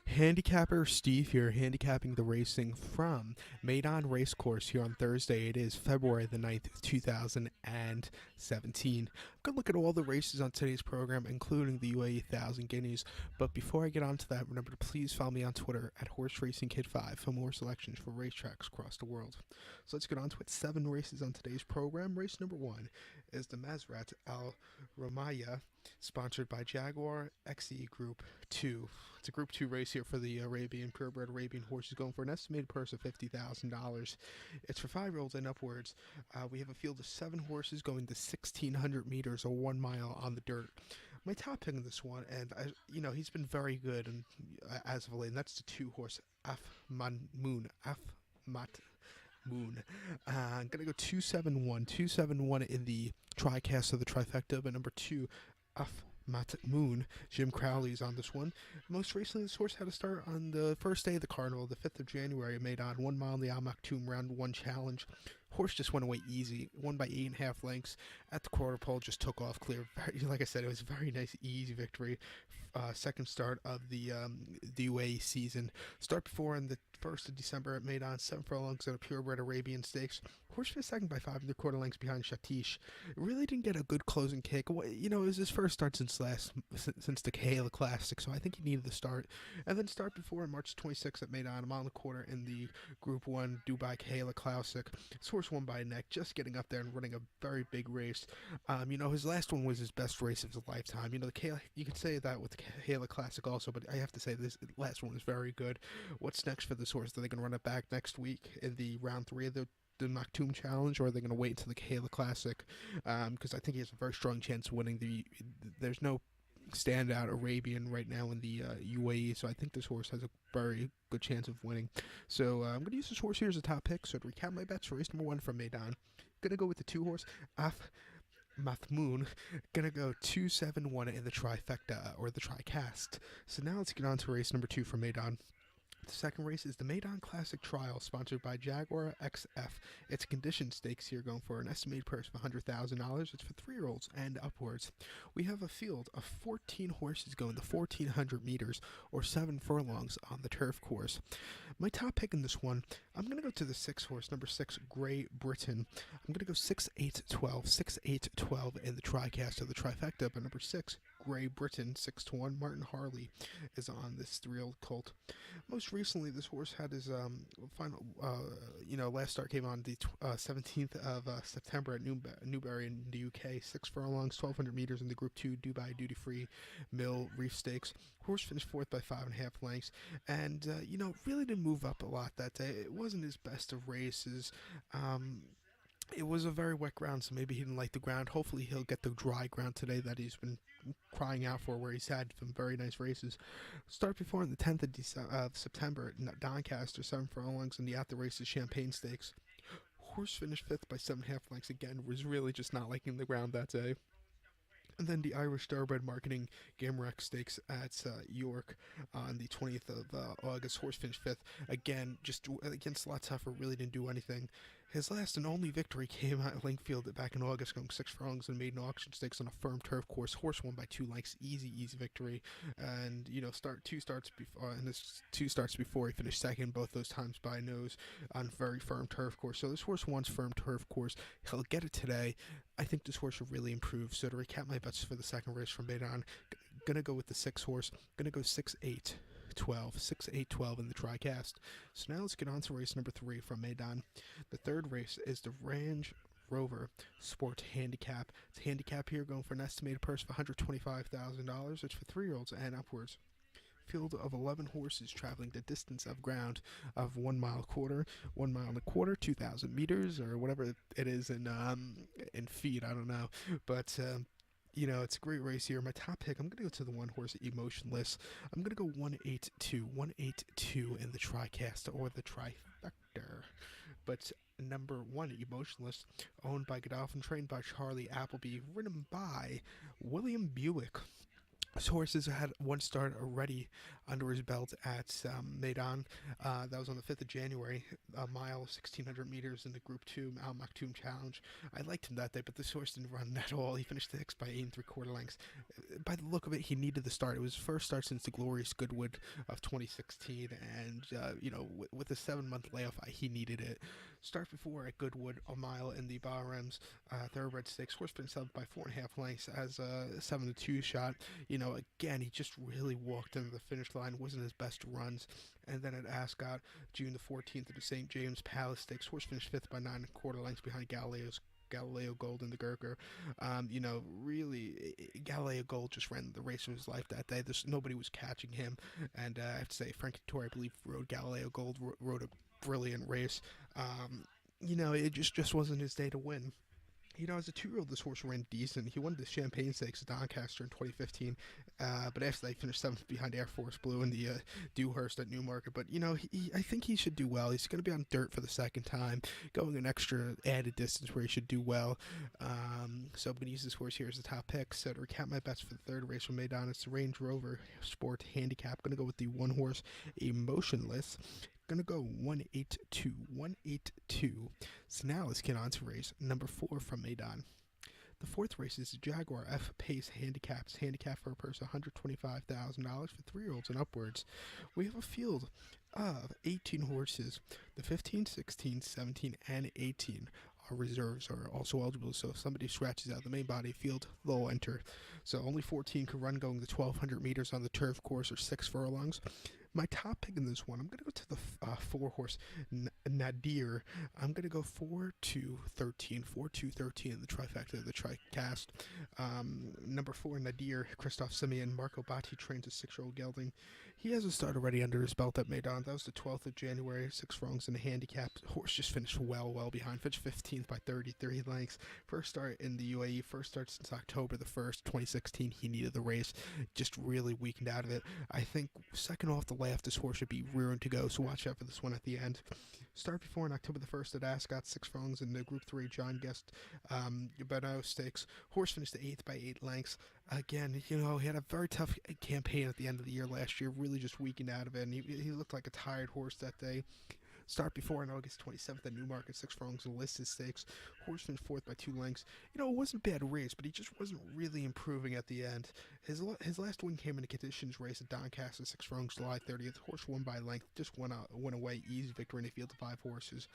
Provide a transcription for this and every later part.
Handicapper Steve here, handicapping the racing from Meydan Racecourse here on Thursday. It is February the 9th, 2017. Good look at all the races on today's program, including the UAE 1000 Guineas. But before I get on to that, remember to please follow me on Twitter at HorseRacingKid5 for more selections for racetracks across the world. So let's get on to it. 7 races on today's program. Race number 1 is the Mazrat Al Ramaya, sponsored by Jaguar XE Group 2. It's a Group 2 race here for the Arabian, purebred Arabian horses, going for an estimated purse of $50,000. It's for 5-year-olds and upwards. We have a field of 7 horses going to 1,600 meters or 1 mile on the dirt. My top pick in this one, and he's been very good and as of late, and that's the 2-horse Afmat Moon. I'm gonna go 271 in the TriCast of the trifecta, but number 2, Matt Moon. Jim Crowley's on this one. Most recently, this horse had to start on the first day of the carnival, the 5th of January. It made on 1 mile in the Al Maktoum round 1 challenge. Horse just went away easy, won by 8.5 lengths at the quarter pole, just took off clear. Like I said, it was a very nice, easy victory. Second start of the UAE season. Start before on the 1st of December, it made on 7 furlongs at a purebred Arabian Stakes. Horse finished second by 5.25 lengths behind Shatish. It really didn't get a good closing kick. It was his first start since the Kahela Classic, so I think he needed the start. And then start before March 26th at made on a mile and a quarter in the Group 1 Dubai Kahela Classic. This horse won by a neck, just getting up there and running a very big race. His last one was his best race of his lifetime. The Kahela, you could say that with the Kahela Classic also, but I have to say this last one was very good. What's next for this horse? Are they going to run it back next week in the round 3 of the Maktoum Challenge, or are they going to wait until the Kahela Classic? Because I think he has a very strong chance of winning there's no standout Arabian right now in the UAE, so I think this horse has a very good chance of winning. So I'm going to use this horse here as a top pick. So to recap my bets for race number 1 from Meydan, going to go with the 2-horse Mathmoon. Gonna go 271 in the trifecta or the tricast. So now let's get on to race number 2 from Meydan. The second race is the Meydan Classic Trial, sponsored by Jaguar XF. It's a condition stakes here, going for an estimated purse of $100,000. It's for 3-year-olds and upwards. We have a field of 14 horses going to 1,400 meters or 7 furlongs on the turf course. My top pick in this one, I'm going to go to the 6-horse, number 6, Grey Britain. I'm going to go 6-8-12 in the TriCast of the trifecta, but number 6, Grey Britain, 6-1. Martin Harley is on this 3-year-old colt. Most recently, this horse had his final, last start came on the 17th of September at Newbury in the UK. 6 furlongs, 1,200 meters in the Group 2 Dubai Duty Free Mill Reef Stakes. Horse finished 4th by 5.5 lengths, and really didn't move up a lot that day. It wasn't his best of races. It was a very wet ground, so maybe he didn't like the ground. Hopefully he'll get the dry ground today that he's been crying out for, where he's had some very nice races. Start before on the 10th of September at Doncaster, 7 furlongs in the At the Races Champagne Stakes. Horse finished 5th by 7.5 lengths again, was really just not liking the ground that day. And then the Irish Thoroughbred Marketing Gamerex Stakes at York on the 20th of August. Horse finished 5th. Again, just against a lot tougher, really didn't do anything. His last and only victory came at Linkfield back in August, going 6 furlongs and Maiden Auction Stakes on a firm turf course. Horse won by 2 lengths, easy victory. And two starts before he finished second, both those times by nose on very firm turf course. So this horse wants firm turf course. He'll get it today. I think this horse will really improve. So to recap my bets for the second race from Meydan, gonna go with the 6-horse. Gonna go 6-8. 6-8-12 in the TriCast. So now let's get on to race number 3 from Meydan. The third race is the Range Rover Sport Handicap. It's a handicap here, going for an estimated purse of $125,000. It's for 3-year-olds and upwards. Field of 11 horses traveling the distance of ground of 1 mile quarter, 1 mile and a quarter, 2,000 meters, or whatever it is in feet. I don't know, but it's a great race here. My top pick, I'm going to go to the 1-horse Emotionless. I'm going to go 182 in the TriCast or the trifecta. But number 1, Emotionless, owned by Godolphin, trained by Charlie Appleby, ridden by William Buick. This horse has had one start already under his belt at Meydan. That was on the 5th of January, a mile, 1,600 meters in the Group 2 Al Maktoum Challenge. I liked him that day, but this horse didn't run at all. He finished sixth by 8 3/4 lengths. By the look of it, he needed the start. It was his first start since the glorious Goodwood of 2016, and, with a 7 month layoff, he needed it. Start before at Goodwood, a mile in the Bahram's Thoroughbred Stakes. Horse finished up by 4.5 lengths as a 7-2 shot. Again, he just really walked into the finish line, wasn't his best runs. And then at Ascot, June the 14th at the St. James Palace Stakes, horse finished fifth by 9 1/4 lengths behind Galileo Gold in the Gurgler. Really, Galileo Gold just ran the race of his life that day. Nobody was catching him, and I have to say, Frank Tour, I believe, rode Galileo Gold, rode a brilliant race. It just wasn't his day to win. As a 2-year-old, this horse ran decent. He won the Champagne Stakes at Doncaster in 2015, but after that, he finished seventh behind Air Force Blue in the Dewhurst at Newmarket. But, I think he should do well. He's going to be on dirt for the second time, going an extra added distance where he should do well. So I'm going to use this horse here as the top pick. So to recap my bets for the third race from Meydan, it's the Range Rover Sport Handicap. Going to go with the one horse Emotionless. Gonna go 182, 182. So now let's get on to race number 4 from Meydan. The fourth race is the Jaguar Pace Handicaps. Handicap for a purse $125,000 for 3-year-olds and upwards. We have a field of 18 horses. The 15, 16, 17, and 18 our reserves are also eligible, so if somebody scratches out the main body field, they'll enter. So only 14 can run going the 1,200 meters on the turf course or 6 furlongs. My top pick in this one, I'm going to go to the 4-horse Nadir. I'm going to go 4-2-13, 4-2-13 in the trifecta of the tricast. Number 4, Nadir, Christoph Simeon, Marco Batti trains a 6-year-old gelding. He has a start already under his belt at Meydan. That was the 12th of January, 6 furlongs in a handicap. Horse just finished well behind. Finished 15th by 33 lengths. First start in the UAE, first start since October the 1st, 2016. He needed the race, just really weakened out of it. I think second off the layoff, this horse should be rearing to go, so watch out for this one at the end. Start before on October the 1st at Ascot, 6 furlongs in the Group 3 John Guest Beno Stakes. Horse finished 8th by 8 lengths. Again, he had a very tough campaign at the end of the year last year, really just weakened out of it, and he looked like a tired horse that day. Start before on August 27th at Newmarket, 6 furlongs in listed stakes. Horse finished 4th by 2 lengths. It wasn't a bad race, but he just wasn't really improving at the end. His last win came in a conditions race at Doncaster, 6 furlongs, July 30th. Horse won by length, just went away, easy victory in a field of 5 horses.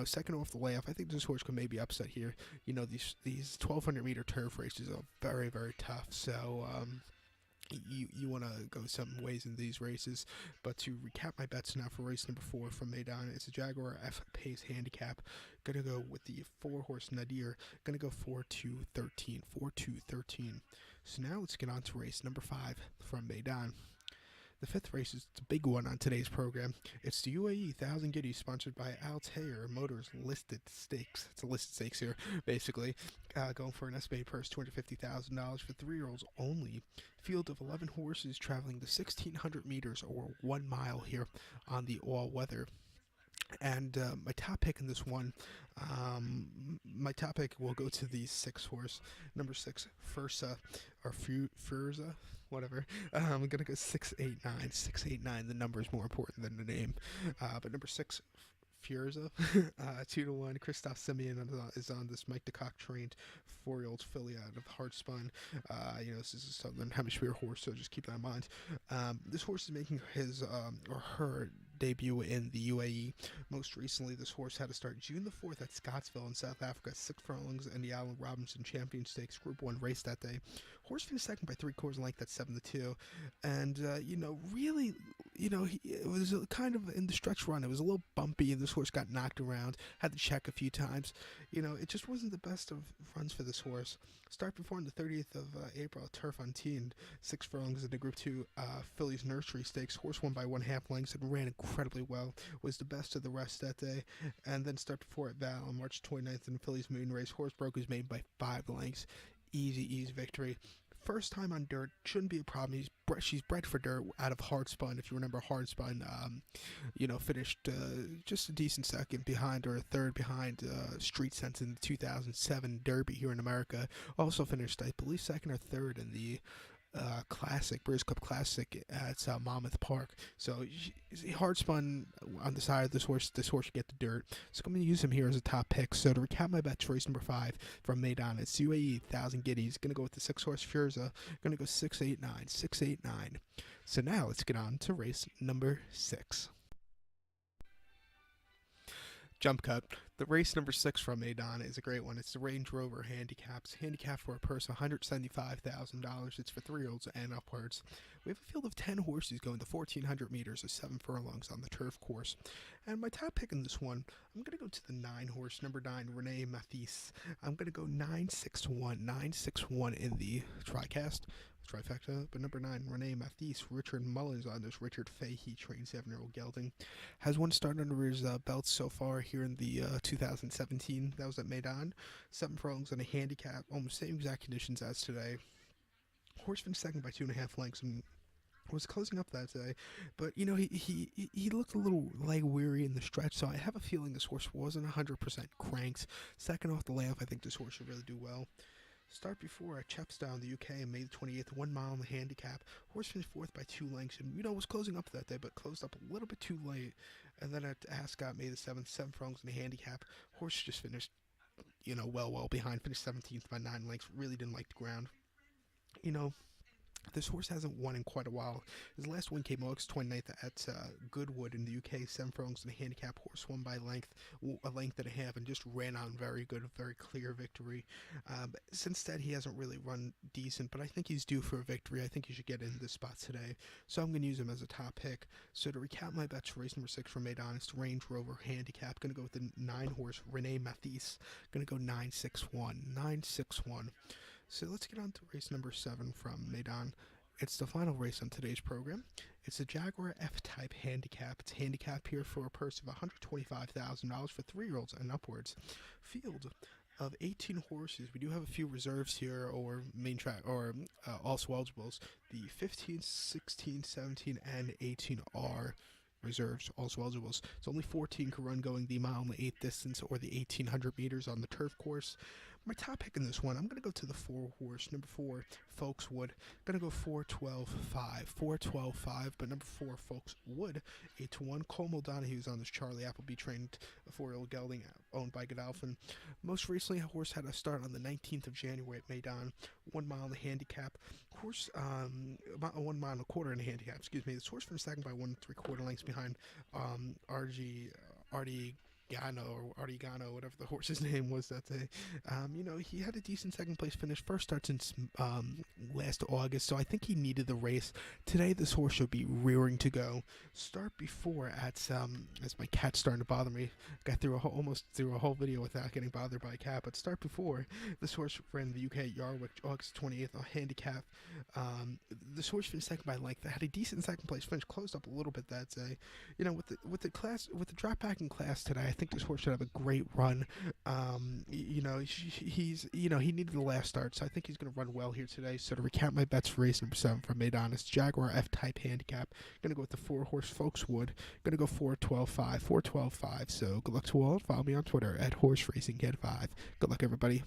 Second off the layoff, I think this horse could maybe upset here. These 1,200 meter turf races are very, very tough, so you want to go some ways in these races. But to recap my bets now for race number 4 from Meydan, it's a Jaguar Pace Handicap. Gonna go with the 4-horse Nadir. Gonna go 4-2-13, 4-2-13. So now let's get on to race number 5 from Meydan. The 5th race is the big one on today's program. It's the UAE 1,000 Guineas, sponsored by Altair Motors Listed Stakes. It's a listed stakes here, basically. Going for an estimated purse $250,000 for 3-year-olds only. Field of 11 horses traveling the 1,600 meters or 1 mile here on the all-weather. And my top pick in this one, will go to the 6-horse, number 6, Fursa, or Furza, whatever. I'm going to go 689. 689, the number is more important than the name. But number 6, Furza, 2-1. Christoph Simeon is on this Mike DeCock trained 4-year-old filly out of Hardspun. This is a Southern Hemisphere horse, so just keep that in mind. This horse is making his or her debut in the UAE. Most recently, this horse had to start June the 4th at Scottsville in South Africa, 6 furlongs in the Allen Robinson Champion Stakes Group 1 race that day. Horse finished second by 3/4 length at 7-2, and really, it was kind of in the stretch run. It was a little bumpy, and this horse got knocked around. Had to check a few times. It just wasn't the best of runs for this horse. Start before on the 30th of April, Turf-on-Teen, 6 furlongs in the Group 2 Phillies Nursery Stakes. Horse won by 1/2 lengths and ran incredibly well. Was the best of the rest that day. And then start before at Val on March 29th in the Phillies Moon Race. Horse broke his maiden by 5 lengths. Easy victory. First time on dirt, shouldn't be a problem. She's bred for dirt out of Hardspun. If you remember, Hardspun, finished just a decent second behind, or a third behind Street Sense in the 2007 Derby here in America. Also finished, I believe, second or third in the Classic, British Cup Classic at Monmouth Park. So hard spun on the side of this horse. This horse should get the dirt. So I'm going to use him here as a top pick. So to recap my bets, race number 5 from Meydan, it's UAE 1,000 Guineas. Going to go with the 6-horse Furza. Going to go 689, 689. So now let's get on to race number 6. Jump cut. The race number 6 from Meydan is a great one. It's the Range Rover Handicap. It's handicapped for a purse of $175,000. It's for 3-year-olds and upwards. We have a field of 10 horses going to 1,400 meters or 7 furlongs on the turf course. And my top pick in this one, I'm going to go to the 9-horse, number 9, Rene Mathis. I'm going to go 961, 961 in the trifecta, but number 9, Rene Mathis. Richard Mullins on this. Richard Fahey trained 7-year-old gelding. Has one start under his belt so far here in the 2017. That was at Meydan. 7 furlongs on a handicap, almost same exact conditions as today. Horse finished second by 2.5 lengths and was closing up that day, but he looked a little leg weary in the stretch, so I have a feeling this horse wasn't 100% cranked. Second off the layoff, I think this horse should really do well. Start before at Chepstow, the UK, on May the 28th, 1 mile in the handicap. Horse finished 4th by 2 lengths, and was closing up that day, but closed up a little bit too late. And then at Ascot, May the 7th, 7 furlongs in the handicap. Horse just finished, well behind. Finished 17th by 9 lengths. Really didn't like the ground. This horse hasn't won in quite a while. His last win came August 29th at Goodwood in the UK. 7 furlongs in a handicap. Horse won by a length and a half, and just ran on very good, very clear victory. Since then, he hasn't really run decent, but I think he's due for a victory. I think he should get in this spot today. So I'm going to use him as a top pick. So to recap my bets for race number 6 from Meydan, it's Range Rover Handicap. Going to go with the 9-horse Rene Mathis. Going to go 961, 961. So let's get on to race number 7 from Meydan. It's the final race on today's program. It's the Jaguar F-Type Handicap. It's handicapped here for a purse of $125,000 for 3-year-olds and upwards. Field of 18 horses. We do have a few reserves here, or main track, or also eligibles. The 15, 16, 17, and 18 are reserves, also eligibles. So only 14 can run going the mile and the 8th distance or the 1,800 meters on the turf course. My top pick in this one, I'm going to go to the 4-horse, number 4, Folkswood. Going to go 4-12-5, 4-12-5, but number 4, Folkswood, 8-1. Cole Muldonahue's on this Charlie Appleby trained 4-year-old gelding owned by Godolphin. Most recently, a horse had a start on the 19th of January at Meydan, 1 mile in the handicap. Horse, 1 mile and a quarter in the handicap, excuse me. This horse finished second by 1 3/4 lengths behind Artigano, whatever the horse's name was that day. He had a decent second place finish. First start since last August, so I think he needed the race. Today, this horse should be rearing to go. Start before at, as my cat's starting to bother me. Got almost through a whole video without getting bothered by a cat, but start before, this horse ran the UK at Yarwick, August 28th, a handicap. This horse finished second by length. Had a decent second place finish, closed up a little bit that day. With the drop back in class today, I think this horse should have a great run. He needed the last start, so I think he's going to run well here today. So to recap my bets for race number 7 from Meydan, it's Jaguar F-Type Handicap. Going to go with the 4-horse Folkswood. Going to go 4-12-5, 4-12-5. So good luck to all. Follow me on Twitter at HorseRacingKid5. Good luck, everybody.